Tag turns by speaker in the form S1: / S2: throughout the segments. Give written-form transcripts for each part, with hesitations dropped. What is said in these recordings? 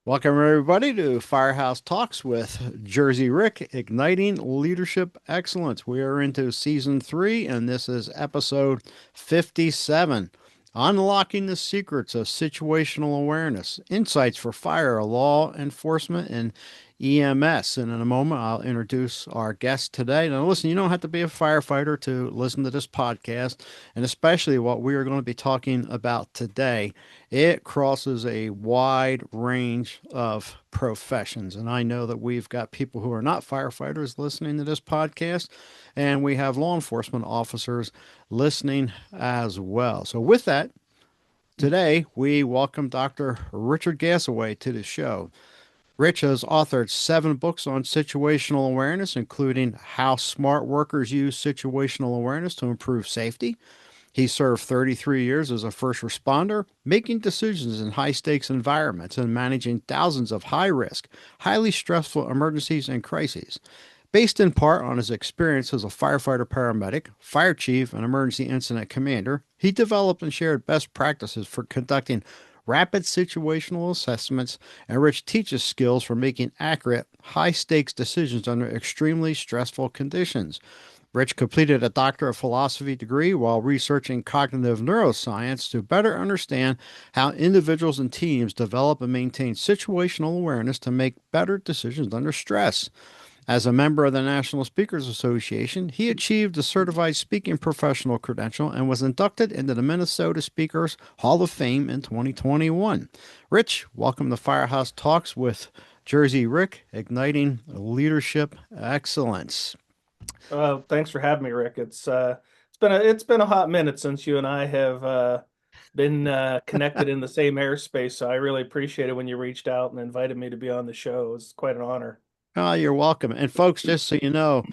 S1: Welcome, everybody, to Firehouse Talks with Jersey Rick, Igniting Leadership Excellence. We are into season three, and this is episode 57, Unlocking the Secrets of Situational Awareness, Insights for Fire Law Enforcement and EMS. And in a moment, I'll introduce our guest today. Now, listen, you don't have to be a firefighter to listen to this podcast, and especially what we are going to be talking about today. It crosses a wide range of professions. And I know that we've got people who are not firefighters listening to this podcast, and we have law enforcement officers listening as well. So, with that, today we welcome Dr. Richard Gasaway to the show. Rich has authored 7 books on situational awareness, including How Smart Workers Use Situational Awareness to Improve Safety. He served 33 years as a first responder, making decisions in high stakes environments and managing thousands of high risk, highly stressful emergencies and crises. Based in part on his experience as a firefighter paramedic, fire chief, and emergency incident commander, he developed and shared best practices for conducting rapid situational assessments, and Rich teaches skills for making accurate, high stakes decisions under extremely stressful conditions. Rich completed a Doctor of Philosophy degree while researching cognitive neuroscience to better understand how individuals and teams develop and maintain situational awareness to make better decisions under stress. As a member of the National Speakers Association, he achieved a certified speaking professional credential and was inducted into the Minnesota Speakers Hall of Fame in 2021. Rich, welcome to Firehouse Talks with Jersey Rick, Igniting Leadership Excellence.
S2: Thanks for having me, Rick. It's been a hot minute since you and I have been connected in the same airspace. So I really appreciate it when you reached out and invited me to be on the show. It's quite an honor.
S1: Oh, you're welcome. And folks, just so you know,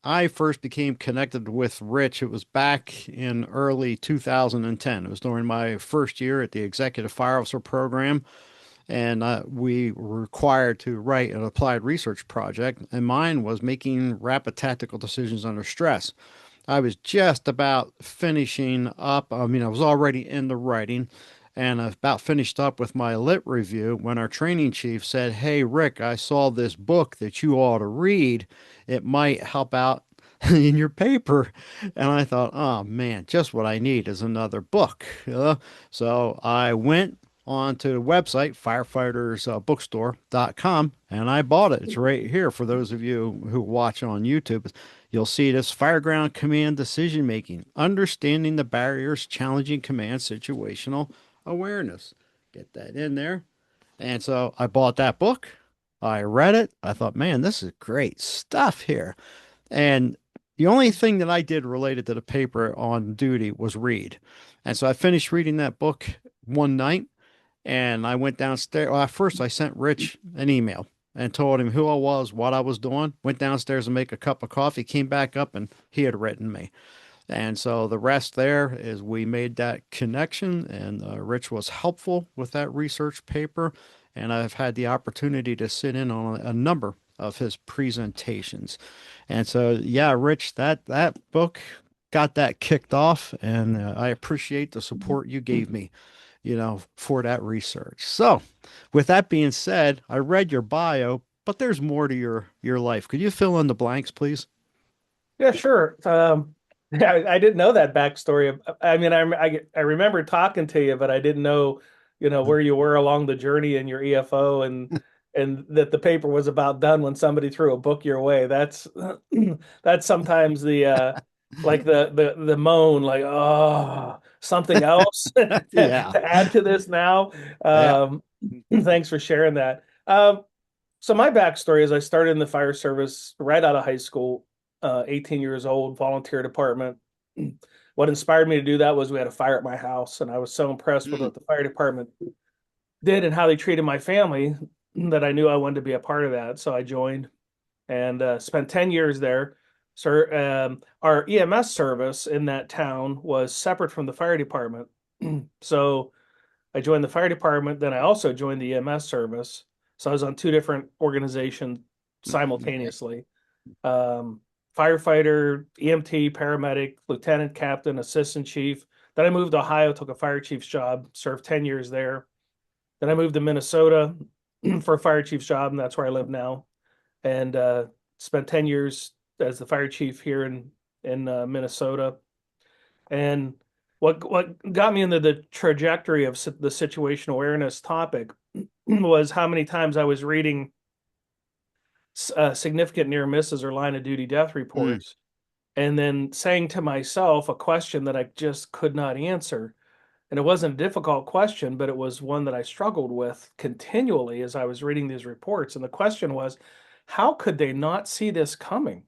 S1: I first became connected with Rich. It was back in early 2010. It was during my first year at the Executive Fire Officer program, and we were required to write an applied research project, and mine was making rapid tactical decisions under stress. I was just about finishing up. I mean, I was already in the writing and I about finished up with my lit review when our training chief said, "Hey, Rick, I saw this book that you ought to read. It might help out in your paper." And I thought, oh man, just what I need is another book. So I went onto the website, firefightersbookstore.com, and I bought it. It's right here for those of you who watch on YouTube. You'll see this Fireground Command Decision Making, Understanding the Barriers, Challenging Command Situational Awareness. Get that in there. And so I bought that book. I read it. I thought, man, this is great stuff here. And the only thing that I did related to the paper on duty was read. And so I finished reading that book one night and I went downstairs. Well, at first, I sent Rich an email and told him who I was, what I was doing. Went downstairs to make a cup of coffee, came back up, and he had written me. And so the rest there is we made that connection, and Rich was helpful with that research paper. And I've had the opportunity to sit in on a number of his presentations. And so, yeah, Rich, that book got that kicked off, and I appreciate the support you gave me, for that research. So, with that being said, I read your bio, but there's more to your life. Could you fill in the blanks, please?
S2: Yeah, sure. Yeah, I didn't know that backstory. I mean, I remember talking to you, but I didn't know, where you were along the journey in your EFO and that the paper was about done when somebody threw a book your way. That's that's sometimes the like the moan, like, oh, something else
S1: Yeah.
S2: to add to this now.
S1: Yeah.
S2: Thanks for sharing that. So my backstory is I started in the fire service right out of high school, 18 years old, volunteer department. What inspired me to do that was we had a fire at my house, and I was so impressed with what the fire department did and how they treated my family that I knew I wanted to be a part of that. So I joined and spent 10 years there. So our EMS service in that town was separate from the fire department. So I joined the fire department, then I also joined the EMS service. So I was on two different organizations simultaneously. Um, Firefighter, EMT, paramedic, lieutenant, captain, assistant chief. Then I moved to Ohio, took a fire chief's job, served 10 years there. Then I moved to Minnesota for a fire chief's job, and that's where I live now. And spent 10 years as the fire chief here in Minnesota. And what got me into the trajectory of the situational awareness topic was how many times I was reading significant near misses or line of duty death
S1: Mm.
S2: reports, and then saying to myself a question that I just could not answer. And it wasn't a difficult question, but it was one that I struggled with continually as I was reading these reports. And the question was, how could they not see this coming?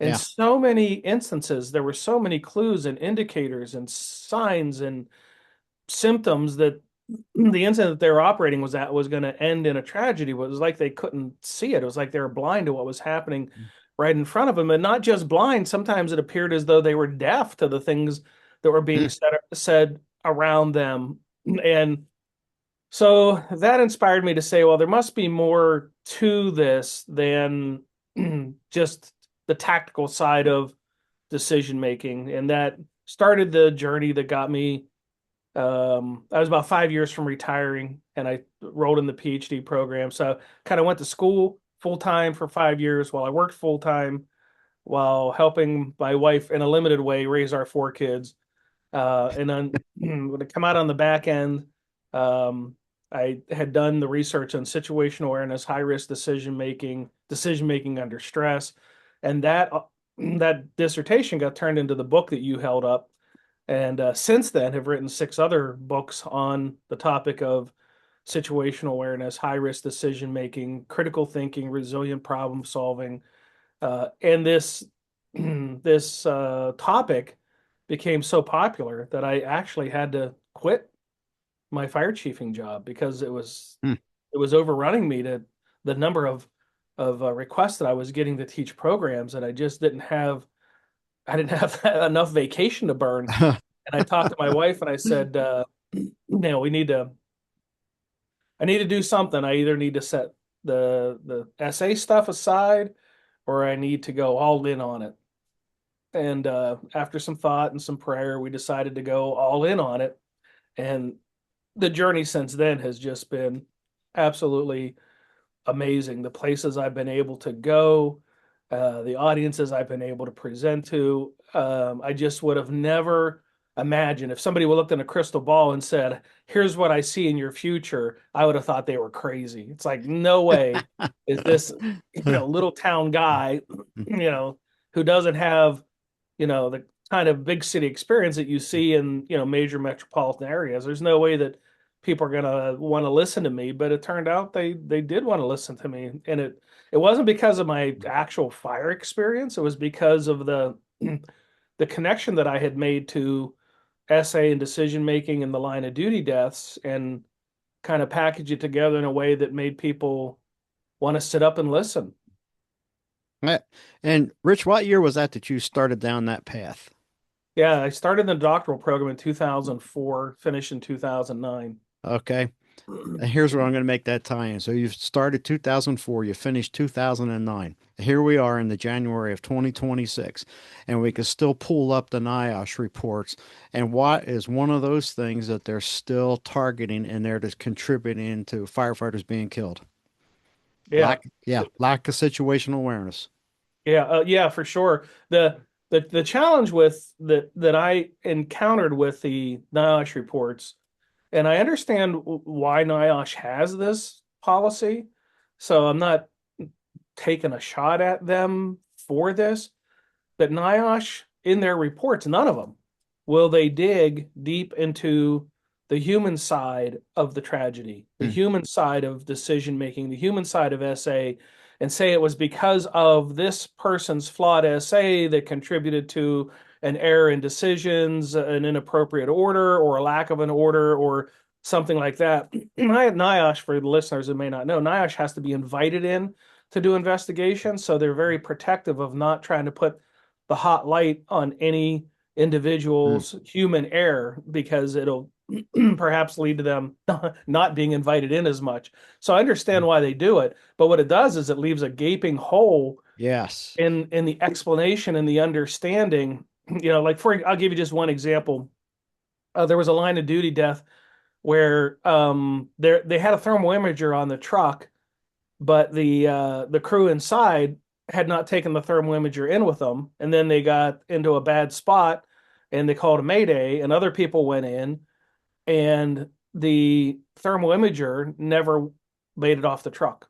S2: In
S1: Yeah.
S2: so many instances, there were so many clues and indicators and signs and symptoms that the incident that they were operating was going to end in a tragedy. It was like they couldn't see it. It was like they were blind to what was happening right in front of them. And not just blind, sometimes it appeared as though they were deaf to the things that were being
S1: Mm.
S2: said around them. And so that inspired me to say, well, there must be more to this than just the tactical side of decision making. And that started the journey that got me. I was about 5 years from retiring, and I rolled in the PhD program. So kind of went to school full time for 5 years while I worked full time while helping my wife in a limited way raise our four kids. And then when I come out on the back end, um, I had done the research on situational awareness, high risk decision making under stress, and that dissertation got turned into the book that you held up. And since then, have written six other books on the topic of situational awareness, high risk decision making, critical thinking, resilient problem solving, and this this topic became so popular that I actually had to quit my fire chiefing job because
S1: Mm.
S2: it was overrunning me to the number of requests that I was getting to teach programs, and I didn't have enough vacation to burn. And I talked to my wife and I said, we need to I need to do something. I either need to set the essay stuff aside or I need to go all in on it. And after some thought and some prayer, we decided to go all in on it. And the journey since then has just been absolutely amazing. The places I've been able to go, the audiences I've been able to present to. I just would have never imagined if somebody would looked in a crystal ball and said, "Here's what I see in your future," I would have thought they were crazy. It's like, no way is this, little town guy, who doesn't have, the kind of big city experience that you see in, major metropolitan areas. There's no way that people are going to want to listen to me, but it turned out they did want to listen to me. And it wasn't because of my actual fire experience. It was because of the the connection that I had made to essay and decision making and the line of duty deaths, and kind of package it together in a way that made people want to sit up and listen.
S1: Yeah. And Rich, what year was that you started down that path?
S2: Yeah, I started the doctoral program in 2004, finished in 2009.
S1: Okay. And here's where I'm going to make that tie in. So you started 2004, you finished 2009. Here we are in the January of 2026, and we can still pull up the NIOSH reports. And what is one of those things that they're still targeting in there that's contributing to firefighters being killed?
S2: Yeah.
S1: Lack of situational awareness.
S2: Yeah, for sure. The challenge with that I encountered with the NIOSH reports, and I understand why NIOSH has this policy, so I'm not taking a shot at them for this, but NIOSH in their reports, none of them will they dig deep into the human side of the tragedy, the
S1: Hmm.
S2: human side of decision making, the human side of SA, and say it was because of this person's flawed SA that contributed to an error in decisions, an inappropriate order, or a lack of an order, or something like that. NIOSH, for the listeners who may not know, NIOSH has to be invited in to do investigations, so they're very protective of not trying to put the hot light on any
S1: Hmm.
S2: individual's human error because it'll perhaps lead to them not being invited in as much. So I understand why they do it, but what it does is it leaves a gaping hole
S1: Yes.
S2: in the explanation and the understanding. Like I'll give you just one example. There was a line of duty death where they had a thermal imager on the truck, but the crew inside had not taken the thermal imager in with them, and then they got into a bad spot, and they called a mayday, and other people went in, and the thermal imager never made it off the truck,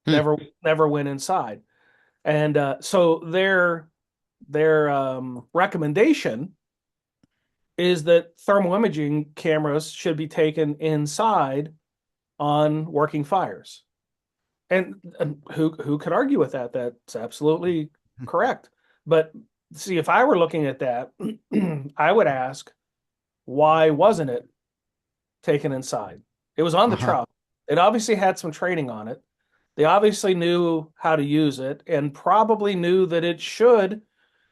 S1: Hmm.
S2: never went inside, and so their recommendation is that thermal imaging cameras should be taken inside on working fires. And who could argue with that? That's absolutely correct. But see, if I were looking at that, I would ask, why wasn't it taken inside? It was on the
S1: Uh-huh.
S2: truck. It obviously had some training on it. They obviously knew how to use it and probably knew that it should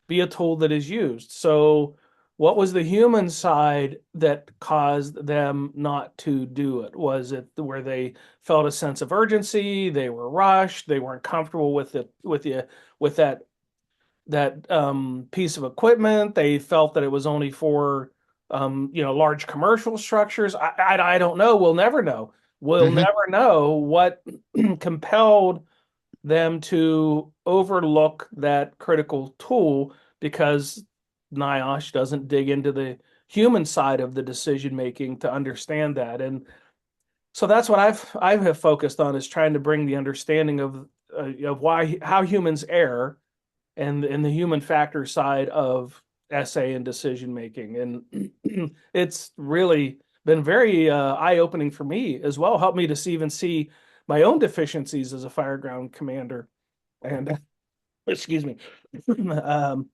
S2: be a tool that is used. So, what was the human side that caused them not to do it? Was it where they felt a sense of urgency? They were rushed. They weren't comfortable with that piece of equipment. They felt that it was only for large commercial structures. I don't know. We'll never know. We'll
S1: Hmm.
S2: never know what compelled them to overlook that critical tool because NIOSH doesn't dig into the human side of the decision making to understand that. And so that's what I have focused on, is trying to bring the understanding of why how humans err and the human factor side of essay and decision making. And it's really been very eye-opening for me as well. Helped me to even see my own deficiencies as a fireground commander. And excuse me. um,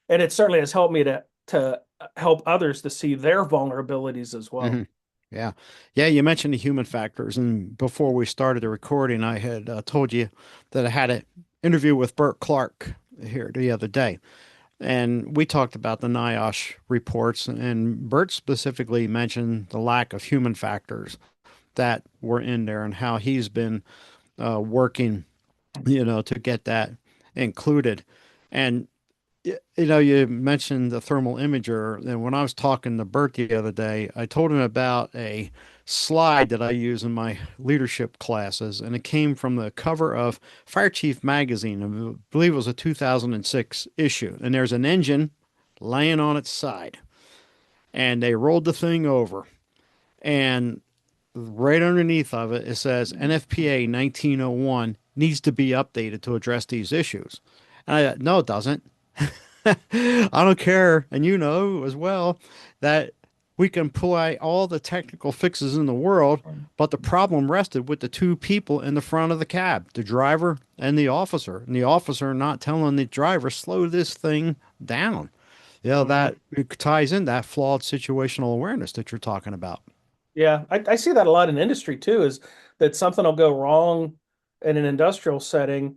S2: and it certainly has helped me to help others to see their vulnerabilities as well.
S1: Hmm. Yeah. Yeah, you mentioned the human factors, and before we started the recording, I had told you that I had an interview with Bert Clark here the other day, and we talked about the NIOSH reports, and Bert specifically mentioned the lack of human factors that were in there and how he's been working, to get that included. And you mentioned the thermal imager, and when I was talking to Bert the other day, I told him about a slide that I use in my leadership classes, and it came from the cover of Fire Chief magazine. I believe it was a 2006 issue, and there's an engine laying on its side, and they rolled the thing over, and right underneath of it, it says NFPA 1901 needs to be updated to address these issues. And no, it doesn't. I don't care, and you know as well that we can apply all the technical fixes in the world, but the problem rested with the two people in the front of the cab, the driver and the officer. And the officer not telling the driver, slow this thing down.
S2: Mhm.
S1: That it ties in that flawed situational awareness that you're talking about.
S2: Yeah, I see that a lot in industry too, is that something will go wrong in an industrial setting,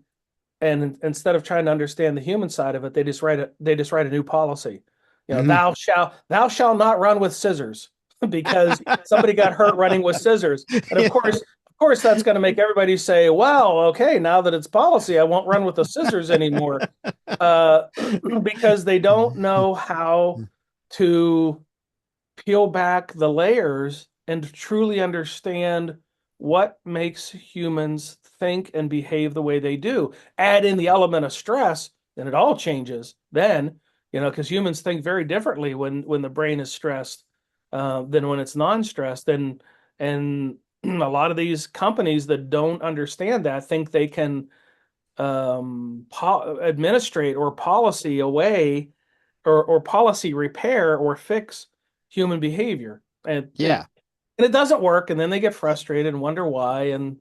S2: and instead of trying to understand the human side of it, they just write a new policy.
S1: Hmm.
S2: Thou shall not run with scissors because somebody got hurt running with scissors. And
S1: Yeah.
S2: of course that's going to make everybody say, well, okay, now that it's policy, I won't run with the scissors anymore. Uh, because they don't know how to peel back the layers and truly understand what makes humans think and behave the way they do. Add in the element of stress, then it all changes. Then, because humans think very differently when the brain is stressed than when it's non-stressed. And a lot of these companies that don't understand that think they can administrate or policy away or policy repair or fix human behavior.
S1: Yeah.
S2: And it doesn't work, and then they get frustrated and wonder why. And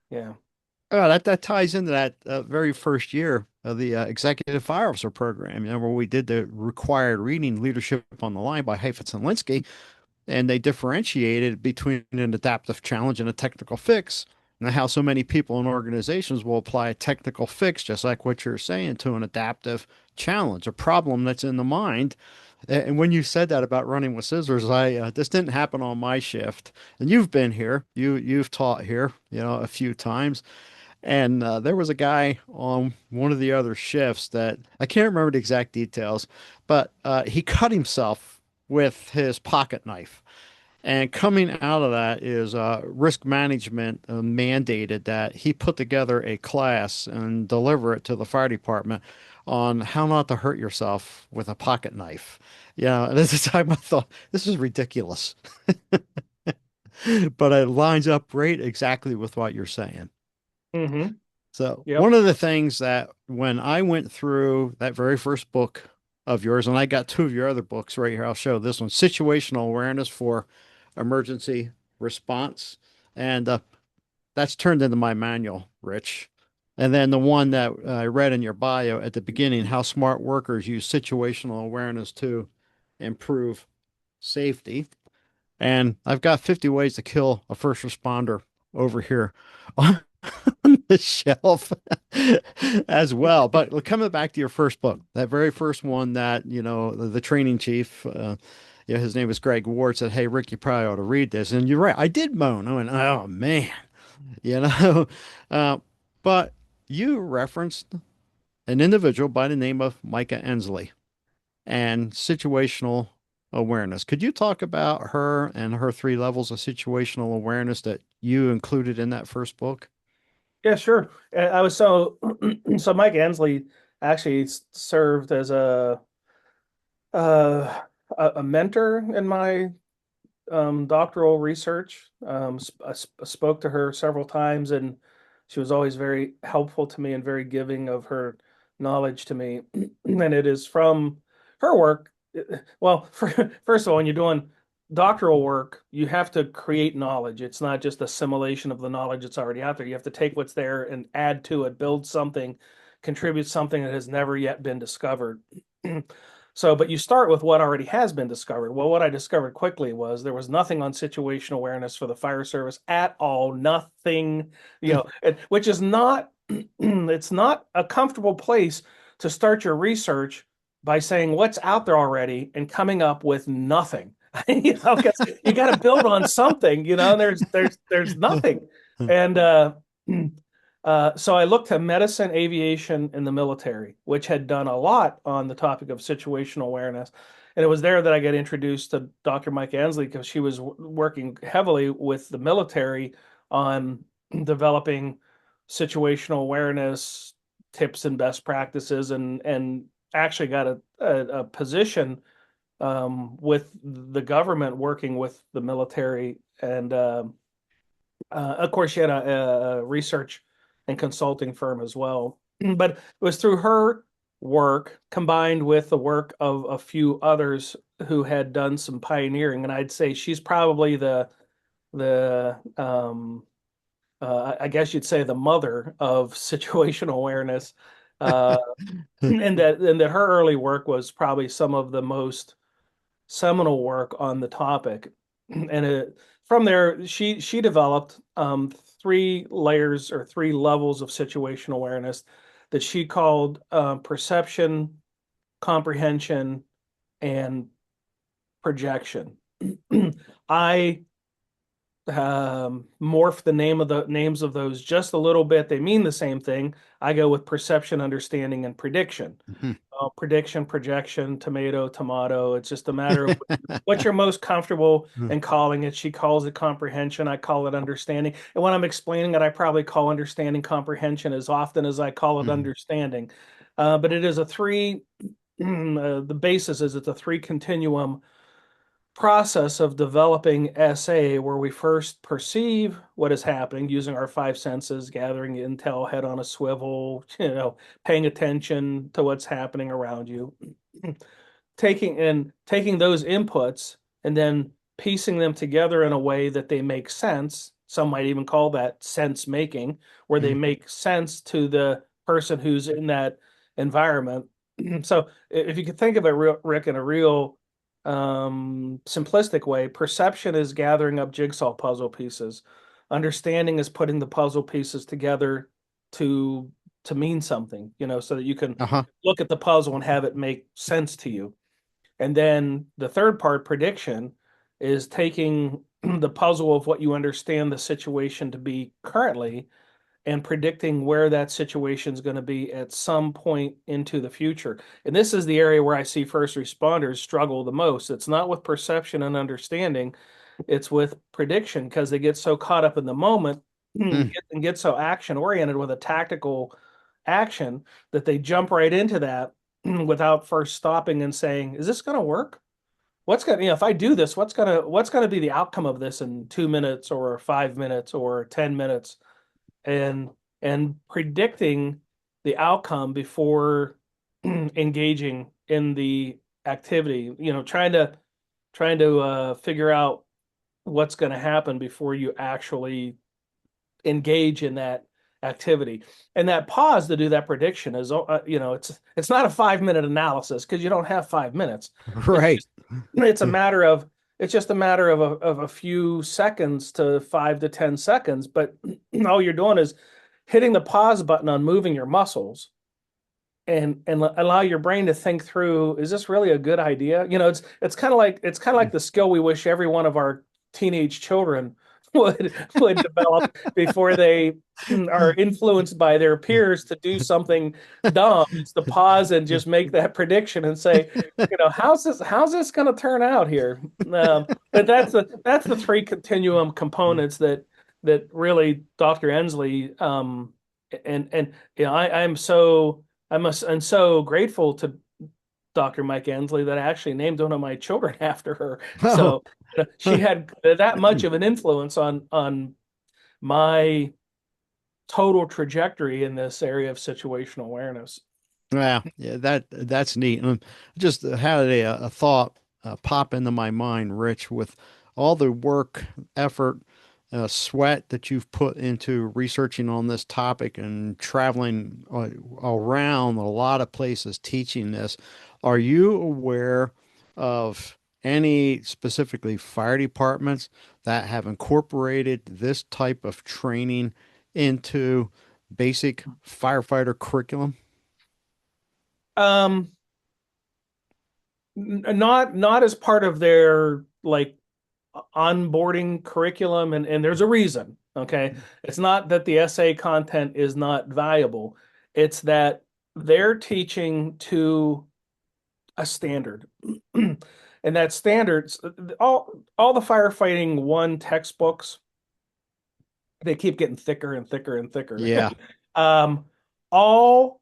S2: yeah.
S1: Oh, that ties into that very first year of the executive fire officer program, where we did the required reading Leadership on the Line by Heifetz and Linsky, and they differentiated between an adaptive challenge and a technical fix, and how so many people and organizations will apply a technical fix, just like what you're saying, to an adaptive challenge, a problem that's in the mind. And when you said that about running with scissors, I this didn't happen on my shift. And you've been here, you've taught here, a few times. And there was a guy on one of the other shifts that I can't remember the exact details, but he cut himself with his pocket knife. And coming out of that is risk management mandated that he put together a class and deliver it to the fire department on how not to hurt yourself with a pocket knife. Yeah, and at the time I thought this is ridiculous, but it lines up right exactly with what you're saying.
S2: Hmm.
S1: So,
S2: Yep.
S1: one of the things that when I went through that very first book of yours, and I got two of your other books right here, I'll show this one, Situational Awareness for Emergency Response. And that's turned into my manual, Rich. And then the one that I read in your bio at the beginning, How Smart Workers Use Situational Awareness to Improve Safety. And I've got 50 Ways to Kill a First Responder over here on the shelf as well. But coming back to your first book, that very first one that, the training chief, his name was Greg Ward, said, "Hey, Rick, you probably ought to read this." And you're right. I did moan. I went, "Oh, man," you know. Uh, but you referenced an individual by the name of Micah Ensley and situational awareness. Could you talk about her and her three levels of situational awareness that you included in that first book?
S2: Yeah, sure. I was so Mike Ansley actually served as uh, a mentor in my doctoral research. I spoke to her several times, and she was always very helpful to me and very giving of her knowledge to me. And it is from her work. Well, first of all, when you're doing doctoral work, you have to create knowledge. It's not just assimilation of the knowledge that's already out there. You have to take what's there and add to it, build something, contribute something that has never yet been discovered. So, but you start with what already has been discovered. Well, what I discovered quickly was there was nothing on situational awareness for the fire service at all. Nothing, which is not, it's not a comfortable place to start your research by saying what's out there already and coming up with nothing. Because you got to build on something, and there's nothing. And so I looked to medicine, aviation, and the military, which had done a lot on the topic of situational awareness. And it was there that I got introduced to Dr. Mike Ansley because she was working heavily with the military on developing situational awareness tips and best practices, and actually got a position with the government working with the military. And of course, she had a research and consulting firm as well. But it was through her work combined with the work of a few others who had done some pioneering. And I'd say she's probably the I guess you'd say the mother of situational awareness. Uh, and that her early work was probably some of the most seminal work on the topic. And from there, she developed three layers or three levels of situational awareness that she called perception, comprehension, and projection. I morph the names of those just a little bit. They mean the same thing. I go with perception, understanding, and prediction.
S1: Mhm.
S2: Prediction, projection, tomato, tomato. It's just a matter of what you're most comfortable in calling it. She calls it comprehension. I call it understanding. And when I'm explaining it, I probably call understanding comprehension as often as I call it
S1: Mhm.
S2: understanding. But it is a three, the basis is it's a three continuum process of developing SA where we first perceive what is happening using our five senses, gathering intel, head on a swivel, paying attention to what's happening around you, taking those inputs and then piecing them together in a way that they make sense. Some might even call that sense making, where they
S1: Mhm.
S2: make sense to the person who's in that environment. So if you could think of it, Rick, in a real simplistic way, perception is gathering up jigsaw puzzle pieces. Understanding is putting the puzzle pieces together to mean something, so that you can
S1: Uh-huh.
S2: look at the puzzle and have it make sense to you. And then the third part, prediction, is taking the puzzle of what you understand the situation to be currently and predicting where that situation is going to be at some point into the future. And this is the area where I see first responders struggle the most. It's not with perception and understanding. it's with prediction because they get so caught up in the moment
S1: Mm.
S2: and get so action oriented with a tactical action that they jump right into that without first stopping and saying, "Is this going to work? What's going to, if I do this, what's going to be the outcome of this in 2 minutes or 5 minutes or 10 minutes?" And predicting the outcome before engaging in the activity, trying to figure out what's going to happen before you actually engage in that activity. And that pause to do that prediction is, it's not a 5 minute analysis because you don't have 5 minutes. It's
S1: Right.
S2: just it's a matter of it's just a matter of a few seconds to 5 to 10 seconds. But all you're doing is hitting the pause button on moving your muscles and allow your brain to think through, is this really a good idea? It's kind of like the skill we wish every one of our teenage children would develop before they are influenced by their peers to do something dumb. It's to pause and just make that prediction and say, how's this going to turn out here? But that's the three continuum components that really Dr. Ensley and I'm so grateful to Dr. Mike Ensley that I actually named one of my children after her.
S1: Oh.
S2: So she had that much of an influence on my total trajectory in this area of situational awareness.
S1: Yeah, yeah, that's neat. And just had a thought pop into my mind, Rich, with all the work, effort, sweat that you've put into researching on this topic and traveling around a lot of places teaching this. Are you aware of any specifically fire departments that have incorporated this type of training into basic firefighter curriculum?
S2: Um, not as part of their like onboarding curriculum, and there's a reason. Okay, it's not that the essay content is not valuable, it's that they're teaching to a standard. And that standards, all the firefighting one textbooks, they keep getting thicker and thicker and thicker.
S1: Yeah.
S2: um, all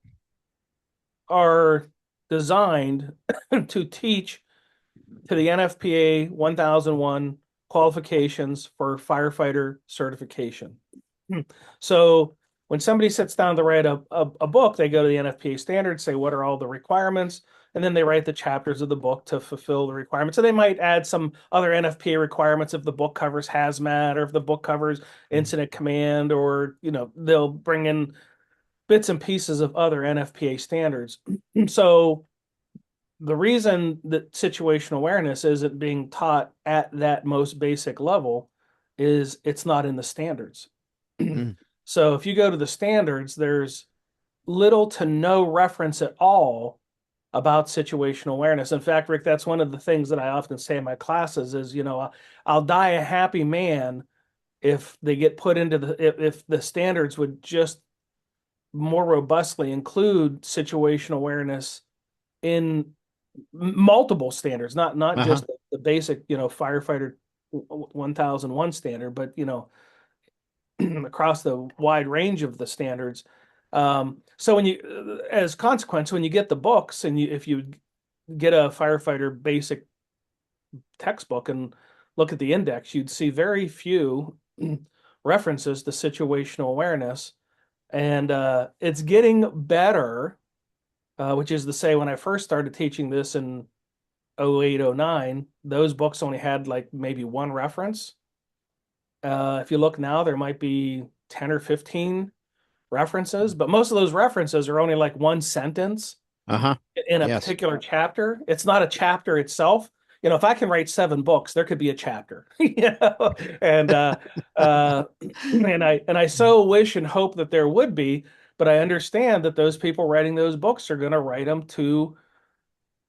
S2: are designed to teach to the NFPA 1001 qualifications for firefighter certification. So when somebody sits down to write a book, they go to the NFPA standards, say what are all the requirements, and then they write the chapters of the book to fulfill the requirements. So they might add some other NFPA requirements if the book covers hazmat or if the book covers incident command, or they'll bring in bits and pieces of other NFPA standards. So the reason that situational awareness isn't being taught at that most basic level is it's not in the standards.
S1: Mm.
S2: So if you go to the standards, there's little to no reference at all about situational awareness. In fact, Rick, that's one of the things that I often say in my classes is, I'll die a happy man if they get put into if the standards would just more robustly include situational awareness in multiple standards, not
S1: Uh-huh.
S2: just the basic, firefighter 1001 standard, but across the wide range of the standards. So as consequence, when you get the books and if you get a firefighter basic textbook and look at the index, you'd see very few references to situational awareness, and it's getting better. Which is to say, when I first started teaching this in 08, 09, those books only had like maybe one reference. If you look now, there might be 10 or 15 references, but most of those references are only like one sentence
S1: Uh-huh.
S2: in a
S1: Yes.
S2: particular chapter. It's not a chapter itself. If I can write 7 books, there could be a chapter. And uh, and I so wish and hope that there would be, but I understand that those people writing those books are going to write them to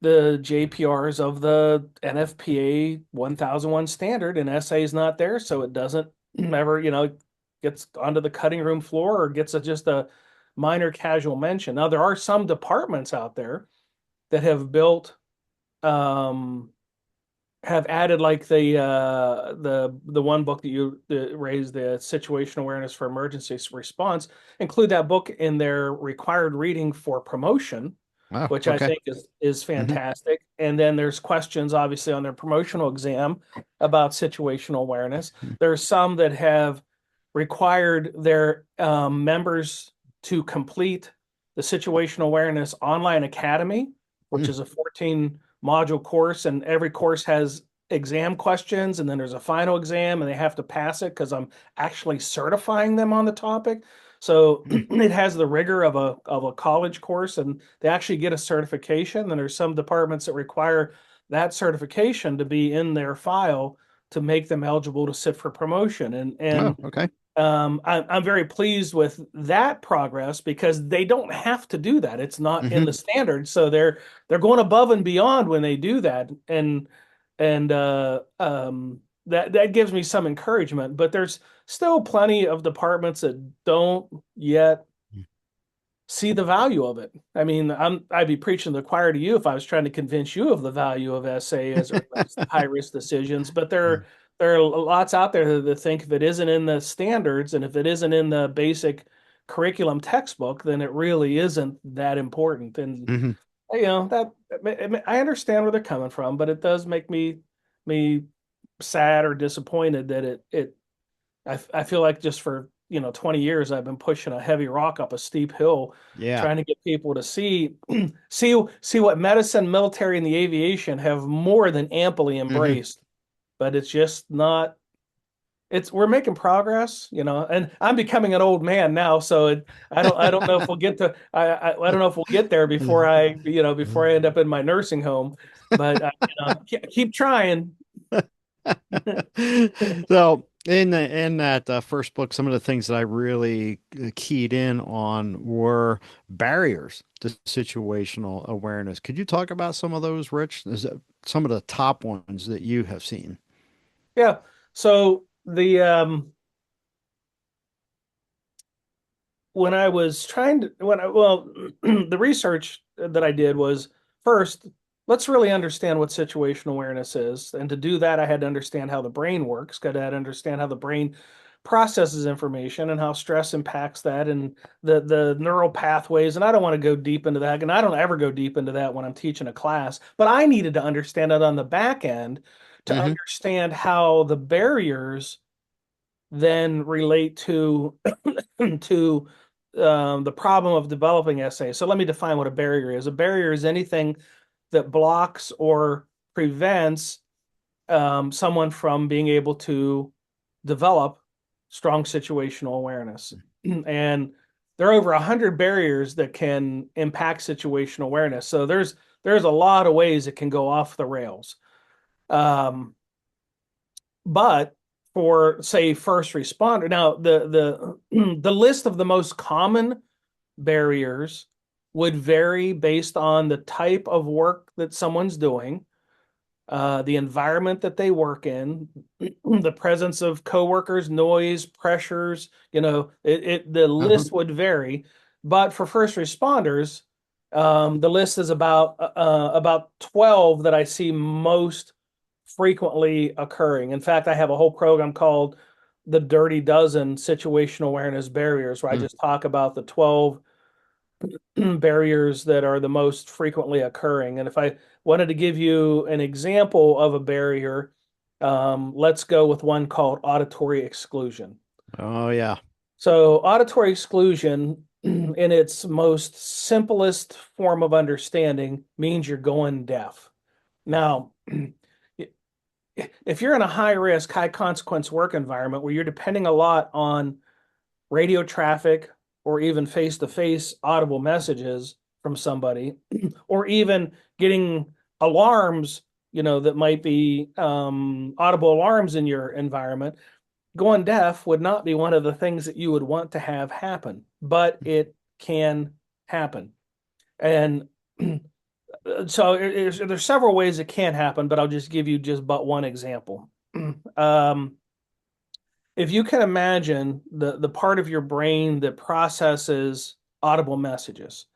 S2: the JPRs of the NFPA 1001 standard, and SA is not there, so it doesn't ever, gets onto the cutting room floor or gets just a minor casual mention. Now, there are some departments out there that have built um, have added like the one book that you raised, the situational awareness for emergency response, include that book in their required reading for promotion,
S1: Oh,
S2: which I
S1: okay.
S2: think is
S1: Hmm.
S2: fantastic. And then there's questions obviously on their promotional exam about situational awareness. There's some that have required their members to complete the situational awareness online academy, which is a 14 module course, and every course has exam questions, and then there's a final exam, and they have to pass it because I'm actually certifying them on the topic. So it has the rigor of a college course, and they actually get a certification. And there's some departments that require that certification to be in their file to make them eligible to sit for promotion.
S1: Oh,
S2: And
S1: okay.
S2: I'm very pleased with that progress because they don't have to do that. It's not in
S1: Hmm.
S2: the standards, so they're going above and beyond when they do that, and that gives me some encouragement. But there's still plenty of departments that don't yet see the value of it. I mean, I'd be preaching the choir to you if I was trying to convince you of the value of SA as it relates to high risk decisions. But there are lots out there that think if it isn't in the standards and if it isn't in the basic curriculum textbook, then it really isn't that important. And
S1: Hmm.
S2: that I understand where they're coming from, but it does make me sad or disappointed that I feel like just for 20 years I've been pushing a heavy rock up a steep hill
S1: Yeah.
S2: trying to get people to see see what medicine, military, and the aviation have more than amply
S1: Hmm.
S2: embraced. But it's just not it's we're making progress, and I'm becoming an old man now, so I don't know if we'll get to I don't know if we'll get there before before I end up in my nursing home, but keep trying.
S1: So in that first book, some of the things that I really keyed in on were barriers to situational awareness. Could you talk about some of those, Rich? Is that some of the top ones that you have seen?
S2: Yeah. So when I was trying to when I well the research that I did was first, let's really understand what situational awareness is. And to do that, I had to understand how the brain works, got to understand how the brain processes information and how stress impacts that and the neural pathways. And I don't want to go deep into that. And I don't ever go deep into that when I'm teaching a class, but I needed to understand it on the back end to
S1: Hmm.
S2: understand how the barriers then relate to to the problem of developing essays. So let me define what a barrier is. A barrier is anything that blocks or prevents someone from being able to develop strong situational awareness. And there are over 100 barriers that can impact situational awareness. So there's a lot of ways it can go off the rails. Um, but for say first responder, now the the list of the most common barriers would vary based on the type of work that someone's doing, the environment that they work in, the presence of coworkers, noise, pressures. The
S1: Uh-huh.
S2: list would vary. But for first responders, the list is about 12 that I see most frequently occurring. In fact, I have a whole program called the Dirty Dozen Situational Awareness Barriers, where I
S1: Mm.
S2: just talk about the 12 barriers that are the most frequently occurring. And if I wanted to give you an example of a barrier, let's go with one called auditory exclusion.
S1: Oh yeah.
S2: So, auditory exclusion, in its most simplest form of understanding, means you're going deaf. Now, if you're in a high risk, high consequence work environment where you're depending a lot on radio traffic or even face to face audible messages from somebody, or even getting alarms, that might be audible alarms in your environment, going deaf would not be one of the things that you would want to have happen, but it can happen. And so there's several ways it can happen, but I'll just give you just but one example. um, if you can imagine the part of your brain that processes audible messages,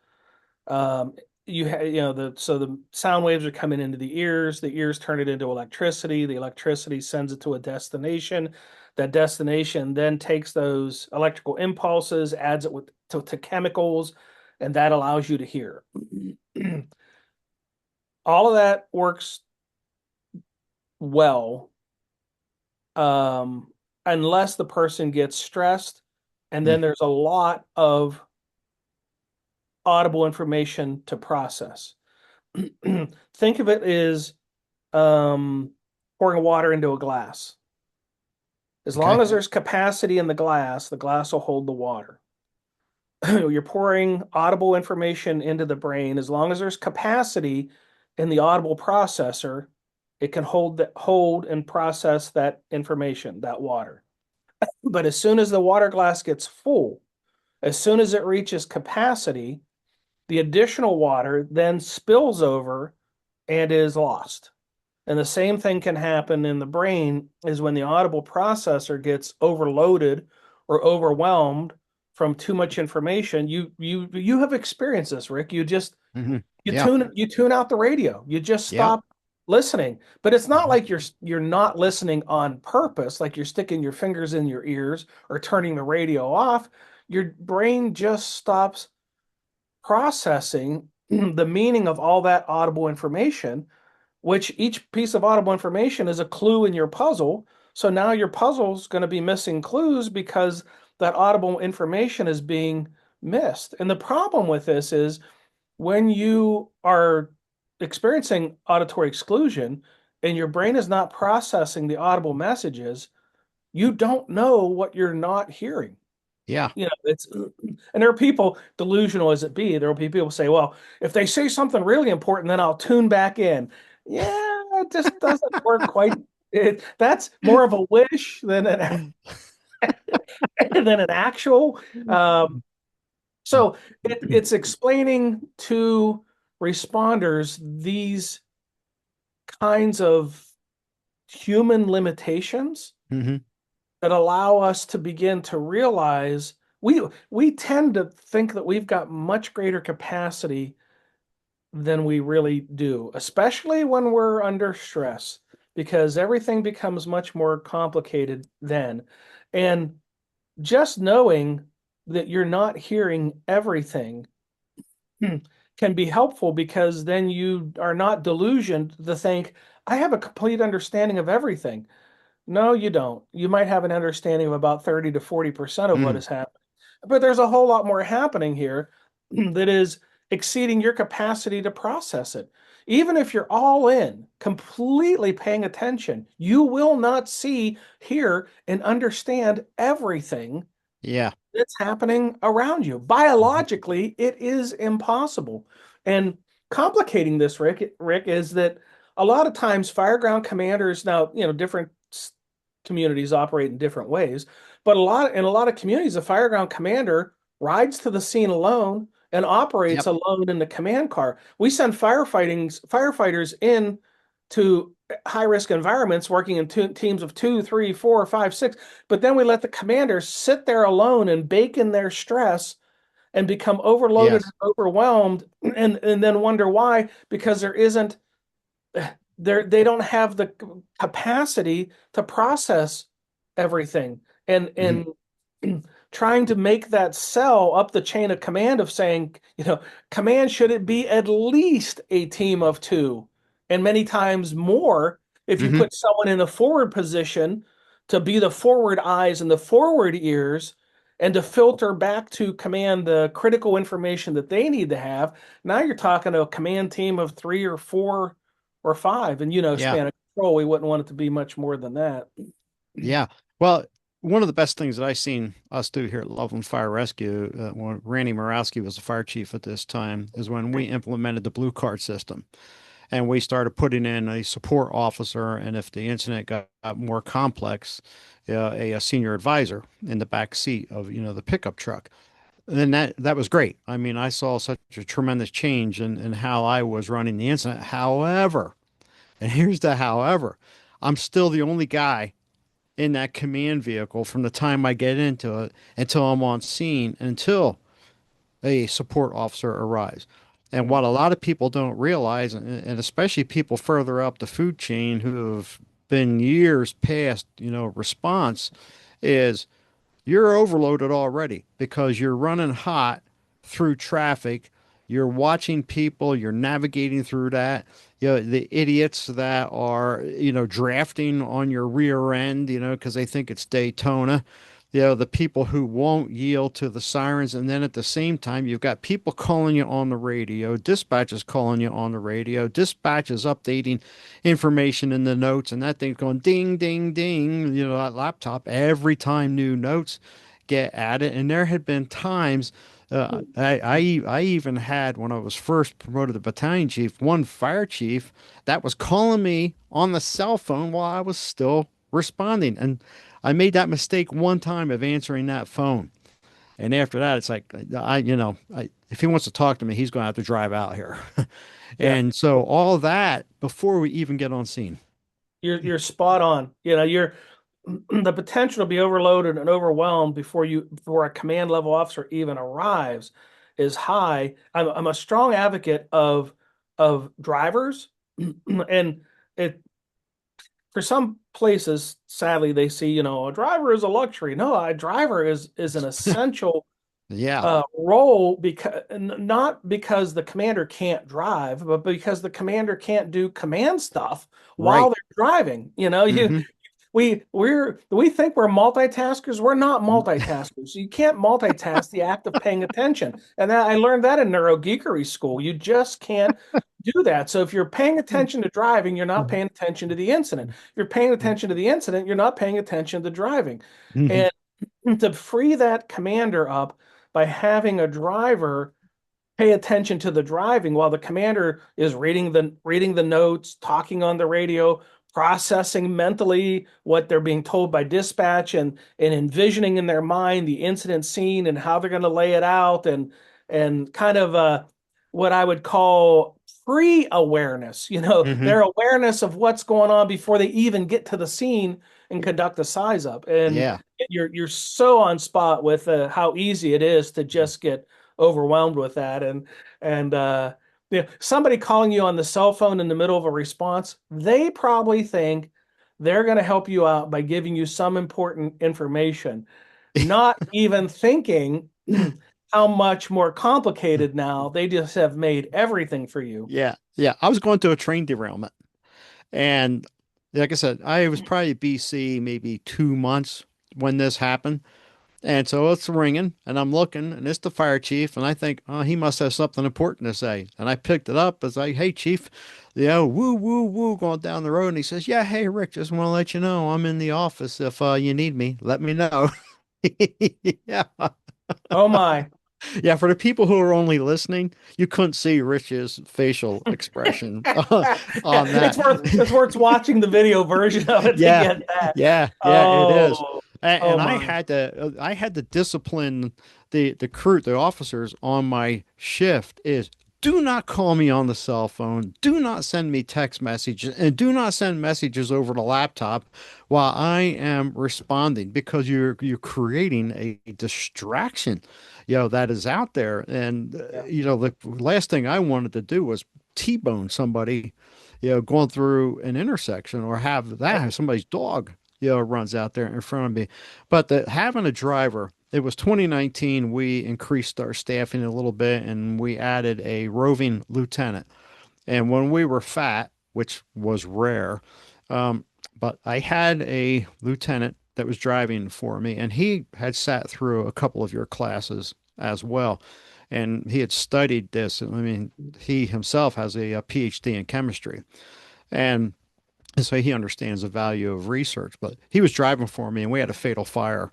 S2: um, the sound waves are coming into the ears turn it into electricity, the electricity sends it to a destination, that destination then takes those electrical impulses, adds it to chemicals, and that allows you to hear. All of that works well, um, unless the person gets stressed, and
S1: Mm.
S2: then there's a lot of audible information to process. Think of it as pouring water into a glass. As long
S1: Okay.
S2: as there's capacity in the glass will hold the water. You're pouring audible information into the brain. As long as there's capacity in the audible processor, it can hold and process that information, that water. But as soon as the water glass gets full, as soon as it reaches capacity, the additional water then spills over and is lost. And the same thing can happen in the brain is when the audible processor gets overloaded or overwhelmed from too much information. You have experienced this, Rick.
S1: Hmm. Yeah.
S2: You tune out the radio. You just
S1: Yep.
S2: stop listening. But it's not
S1: Hmm.
S2: like you're not listening on purpose, like you're sticking your fingers in your ears or turning the radio off. Your brain just stops processing the meaning of all that audible information, which each piece of audible information is a clue in your puzzle. So now your puzzle's going to be missing clues because that audible information is being missed. And the problem with this is when you are experiencing auditory exclusion and your brain is not processing the audible messages, you don't know what you're not hearing.
S1: Yeah.
S2: It's and there are people delusional as it be. There will be people say, "Well, if they say something really important, then I'll tune back in." Yeah, it just doesn't work quite. That's more of a wish than an actual. So it's explaining to responders these kinds of human limitations
S1: Hmm.
S2: that allow us to begin to realize we tend to think that we've got much greater capacity than we really do, especially when we're under stress, because everything becomes much more complicated then. And just knowing that you're not hearing everything can be helpful because then you are not delusioned to think, I have a complete understanding of everything. No, you don't. You might have an understanding of about 30 to 40% of what
S1: Mm.
S2: is happening. But there's a whole lot more happening here that is exceeding your capacity to process it. Even if you're all in, completely paying attention, you will not see, hear, and understand everything
S1: Yeah.
S2: that's happening around you.
S1: Hmm.
S2: Biologically, it is impossible. And complicating this, Rick, is that a lot of times fireground commanders now, different communities operate in different ways, but in a lot of communities, the fireground commander rides to the scene alone and operates
S1: Yep.
S2: alone in the command car. We send firefighters in to high risk environments working in teams of two, three, four, five, six. But then we let the commanders sit there alone and bake in their stress and become overloaded and
S1: Yes.
S2: overwhelmed and then wonder why, because they don't have the capacity to process everything. And
S1: Hmm.
S2: trying to make that cell up the chain of command of saying, command should it be at least a team of two, and many times more if you
S1: Hmm.
S2: put someone in a forward position to be the forward eyes and the forward ears and to filter back to command the critical information that they need to have. Now you're talking to a command team of three or four or five, and
S1: Yeah.
S2: span of control, we wouldn't want it to be much more than that.
S1: Yeah. Well, one of the best things that I seen us do here at Loveland Fire Rescue, when Randy Morawski was the fire chief at this time, is when we implemented the blue card system and we started putting in a support officer, and if the incident got more complex, a senior advisor in the back seat of the pickup truck. And then that was great. I mean, I saw such a tremendous change in how I was running the incident. However, and here's the however, I'm still the only guy in that command vehicle from the time I get into it until I'm on scene, until a support officer arrives. And
S2: Mhm.
S1: what a lot of people don't realize, and especially people further up the food chain who have been years past, response, is you're overloaded already because you're running hot through traffic. You're watching people, you're navigating through that. The idiots that are, drafting on your rear end, because they think it's Daytona. The people who won't yield to the sirens. And then at the same time, you've got people calling you on the radio, dispatchers calling you on the radio, dispatchers updating information in the notes, and that thing's going ding, ding, ding, that laptop every time new notes get added. And there had been times I even had when I was first promoted to battalion chief, one fire chief that was calling me on the cell phone while I was still responding. And I made that mistake one time of answering that phone. And after that, it's like, if he wants to talk to me, he's going to have to drive out here.
S2: Yeah.
S1: And so all that before we even get on scene.
S2: You're spot on. You're the potential to be overloaded and overwhelmed before a command level officer even arrives is high. I'm a strong advocate of drivers, and it for some places, sadly, they see, a driver is a luxury. No, a driver is an essential
S1: Yeah,
S2: role, because not because the commander can't drive, but because the commander can't do command stuff while
S1: right.
S2: they're driving.
S1: Hmm.
S2: We think we're multitaskers. We're not multitaskers. You can't multitask the act of paying attention. And I learned that in neurogeekery school. You just can't do that. So if you're paying attention to driving, you're not paying attention to the incident. If you're paying attention to the incident, you're not paying attention to driving.
S1: Hmm.
S2: And to free that commander up by having a driver pay attention to the driving while the commander is reading the notes, talking on the radio, processing mentally what they're being told by dispatch, and envisioning in their mind the incident scene and how they're going to lay it out, and kind of what I would call pre-awareness,
S1: Hmm.
S2: their awareness of what's going on before they even get to the scene and conduct a size up. And
S1: Yeah.
S2: you're so on spot with how easy it is to just get overwhelmed with that. And somebody calling you on the cell phone in the middle of a response, they probably think they're going to help you out by giving you some important information, not even thinking how much more complicated now they just have made everything for you.
S1: Yeah. Yeah. I was going to a train derailment. And like I said, I was probably BC maybe 2 months when this happened. And so it's ringing, and I'm looking, and it's the fire chief, and I think, oh, he must have something important to say. And I picked it up as like, hey, chief, woo, woo, woo, going down the road. And he says, yeah, hey, Rick, just want to let you know I'm in the office. If you need me, let me know. Yeah.
S2: Oh my.
S1: Yeah, for the people who are only listening, you couldn't see Rich's facial expression on that.
S2: It's worth watching the video version of it to
S1: Yeah,
S2: get that.
S1: yeah, it is.
S2: Oh, oh
S1: And
S2: my.
S1: I had to discipline the crew, the officers on my shift is do not call me on the cell phone, do not send me text messages, and do not send messages over the laptop while I am responding because you're creating a distraction, that is out there. And
S2: Yeah.
S1: the last thing I wanted to do was T-bone somebody going through an intersection or have somebody's dog, runs out there in front of me. But having a driver, it was 2019, we increased our staffing a little bit and we added a roving lieutenant. And when we were fat, which was rare, um, but I had a lieutenant that was driving for me, and he had sat through a couple of your classes as well. And he had studied this. I mean, he himself has a PhD in chemistry. And so he understands the value of research. But he was driving for me, and we had a fatal fire.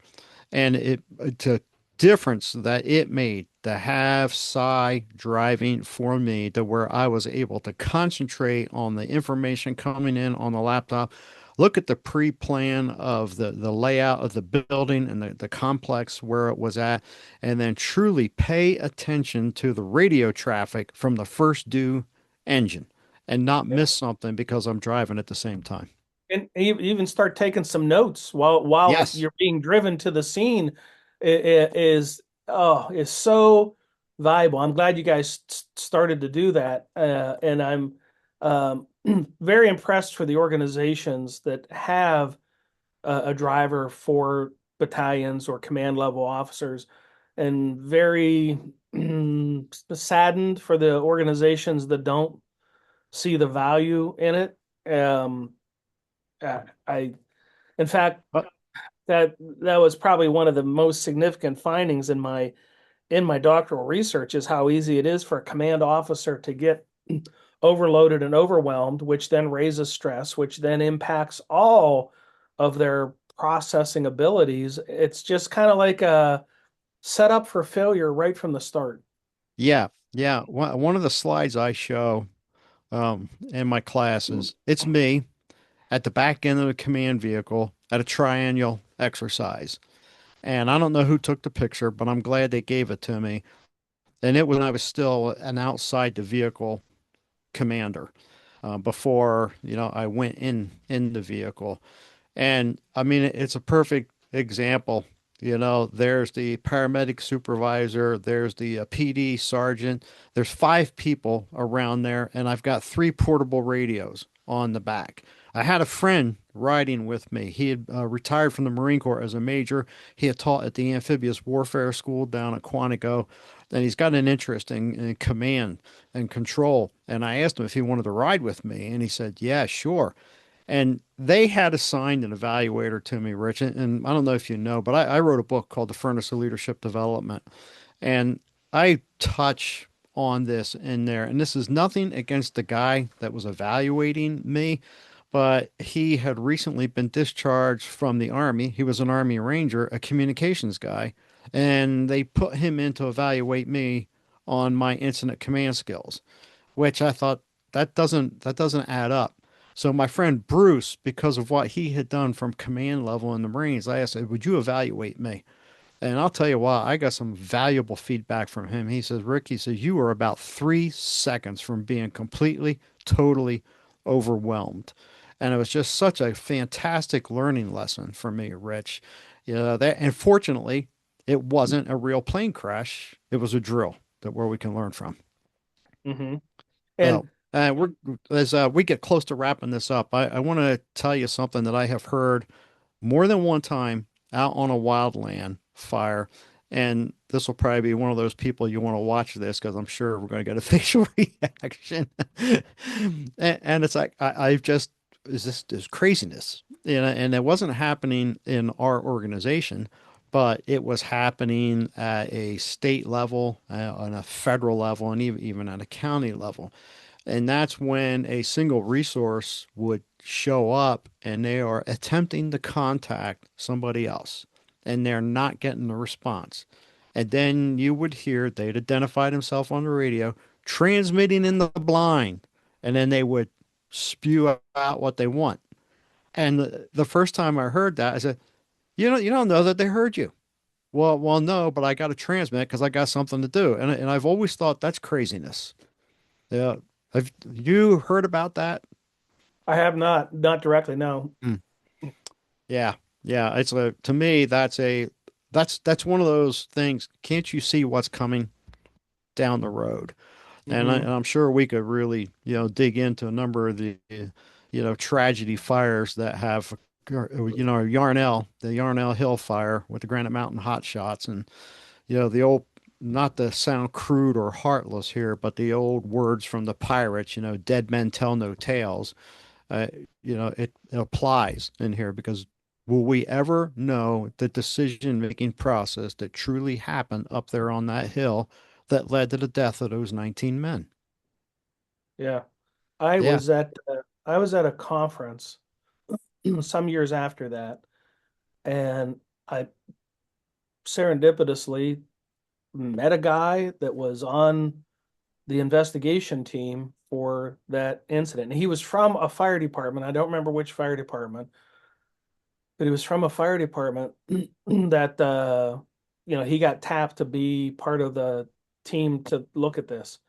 S1: And the difference that it made to have Cy driving for me to where I was able to concentrate on the information coming in on the laptop, look at the pre-plan of the layout of the building and the complex where it was at, and then truly pay attention to the radio traffic from the first due engine and not
S2: Yeah.
S1: miss something because I'm driving at the same time.
S2: And even start taking some notes while
S1: Yes.
S2: you're being driven to the scene is so valuable. I'm glad you guys started to do that, and I'm um, very impressed for the organizations that have a driver for battalions or command level officers, and very saddened for the organizations that don't see the value in it. Um, I, in fact,
S1: But
S2: that was probably one of the most significant findings in my doctoral research is how easy it is for a command officer to get overloaded and overwhelmed, which then raises stress, which then impacts all of their processing abilities. It's just kind of like a setup for failure right from the start.
S1: yeah, yeah. One of the slides I show in my classes, it's me at the back end of the command vehicle at a triennial exercise. And I don't know who took the picture, but I'm glad they gave it to me. And it was when I was still an outside the vehicle commander, before, I went in the vehicle. And I mean, it's a perfect example. There's the paramedic supervisor, there's the PD sergeant, there's five people around there, and I've got three portable radios on the back. I had a friend riding with me. He had retired from the Marine Corps as a major. He had taught at the Amphibious Warfare School down at Quantico, and he's got an interest in command and control. And I asked him if he wanted to ride with me, and he said, "Yeah, sure." And they had assigned an evaluator to me, Rich. And I don't know if you know, but I wrote a book called The Furnace of Leadership Development. And I touch on this in there. And this is nothing against the guy that was evaluating me, but he had recently been discharged from the Army. He was an Army Ranger, a communications guy. And they put him in to evaluate me on my incident command skills, which I thought that doesn't add up. So my friend Bruce, because of what he had done from command level in the Marines, I asked, "Would you evaluate me?" And I'll tell you what, I got some valuable feedback from him. He says, "Rick," he says, "you were about 3 seconds from being completely, totally overwhelmed." And it was just such a fantastic learning lesson for me, Rich. And fortunately, it wasn't a real plane crash. It was a drill that where we can learn from.
S2: Mm-hmm.
S1: So,
S2: And
S1: we're as we get close to wrapping this up, I want to tell you something that I have heard more than one time out on a wildland fire. And this will probably be one of those people you want to watch this because I'm sure we're going to get a facial reaction. And it's like I've just is this craziness, and it wasn't happening in our organization, but it was happening at a state level, on a federal level, and even at a county level. And that's when a single resource would show up and they are attempting to contact somebody else and they're not getting the response. And then you would hear they'd identified himself on the radio, transmitting in the blind, and then they would spew out what they want. And the first time I heard that, I said, you don't know that they heard you. Well, no, but I got to transmit because I got something to do. And I've always thought that's craziness. Yeah. Have you heard about that?
S2: I have not directly, no.
S1: Mm. Yeah. Yeah. To me, that's one of those things. Can't you see what's coming down the road? And
S2: Mm-hmm.
S1: I'm sure we could really, dig into a number of the, tragedy fires that have, the Yarnell Hill fire with the Granite Mountain hot shots and, the old, not to sound crude or heartless here, but the old words from the pirates, dead men tell no tales. uh, it applies in here because will we ever know the decision-making process that truly happened up there on that hill that led to the death of those 19 men?
S2: Yeah. I
S1: Yeah.
S2: was at I was at a conference some years after that, and I serendipitously met a guy that was on the investigation team for that incident. And he was from a fire department. I don't remember which fire department, but he was from a fire department that he got tapped to be part of the team to look at this.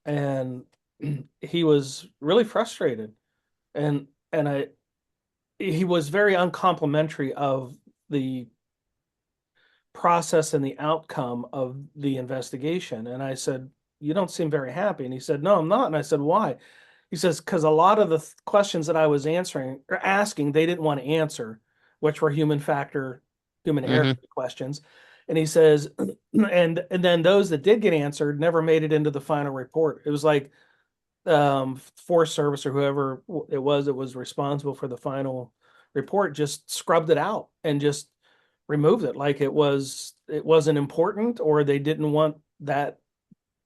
S2: And he was really frustrated. And he was very uncomplimentary of the process and the outcome of the investigation. And I said, you don't seem very happy. And he said, no, I'm not. And I said, why? He says, because a lot of the questions that I was answering or asking, they didn't want to answer, which were human error
S1: Hmm.
S2: questions. And he says, and then those that did get answered never made it into the final report. It was like Forest Service or whoever it was responsible for the final report just scrubbed it out and just removed it like it wasn't important, or they didn't want that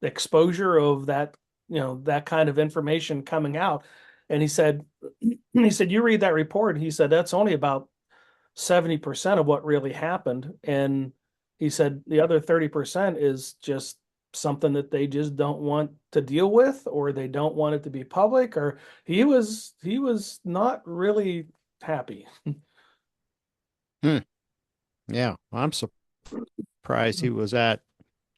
S2: exposure of that, that kind of information coming out. And he said you read that report, he said that's only about 70% of what really happened. And he said the other 30% is just something that they just don't want to deal with, or they don't want it to be public, or he was not really happy.
S1: Hmm. Yeah, I'm surprised he was that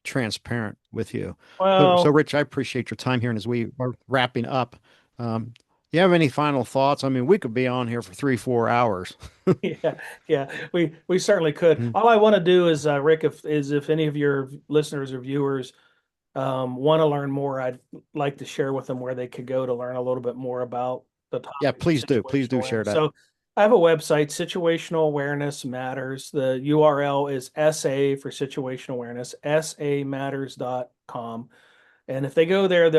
S1: transparent with you. So,
S2: Well,
S1: Rich, I appreciate your time here. And as we are wrapping up, um, you have any final thoughts? I mean, we could be on here for 3, 4 hours.
S2: yeah, yeah, we certainly could.
S1: Mm.
S2: All I want to do is, Rick, if any of your listeners or viewers want to learn more, I'd like to share with them where they could go to learn a little bit more about the
S1: Yeah,
S2: topic of
S1: please do. Please
S2: situational
S1: do share
S2: awareness.
S1: that.
S2: So I have a website, Situational Awareness Matters. The URL is SA for situational awareness, samatters.com. And if they go there,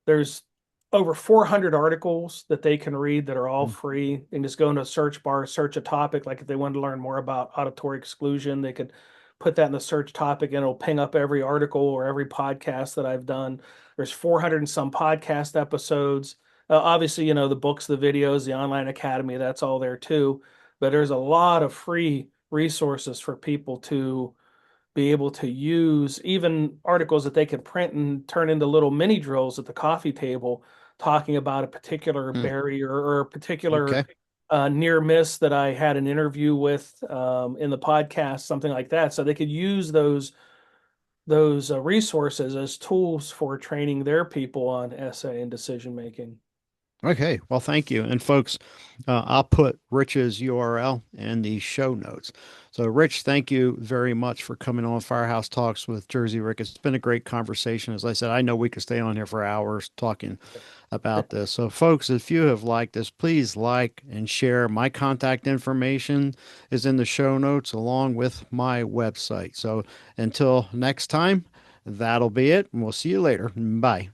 S2: there's over 400 articles that they can read that are all
S1: Mm.
S2: free. And just go into a search bar, search a topic. Like if they wanted to learn more about auditory exclusion, they could put that in the search topic and it'll ping up every article or every podcast that I've done. There's 400 and some podcast episodes. Obviously, the books, the videos, the online academy, that's all there too. But there's a lot of free resources for people to be able to use, even articles that they can print and turn into little mini drills at the coffee table, talking about a particular
S1: Mm.
S2: barrier or a particular
S1: Okay.
S2: near miss that I had an interview with in the podcast, something like that. So they could use those resources as tools for training their people on essay and decision making.
S1: Okay. Well, thank you. And folks, I'll put Rich's URL in the show notes. So, Rich, thank you very much for coming on Firehouse Talks with Jersey Rick. It's been a great conversation. As I said, I know we could stay on here for hours talking about this. So, folks, if you have liked this, please like and share. My contact information is in the show notes along with my website. So, until next time, that'll be it. And we'll see you later. Bye.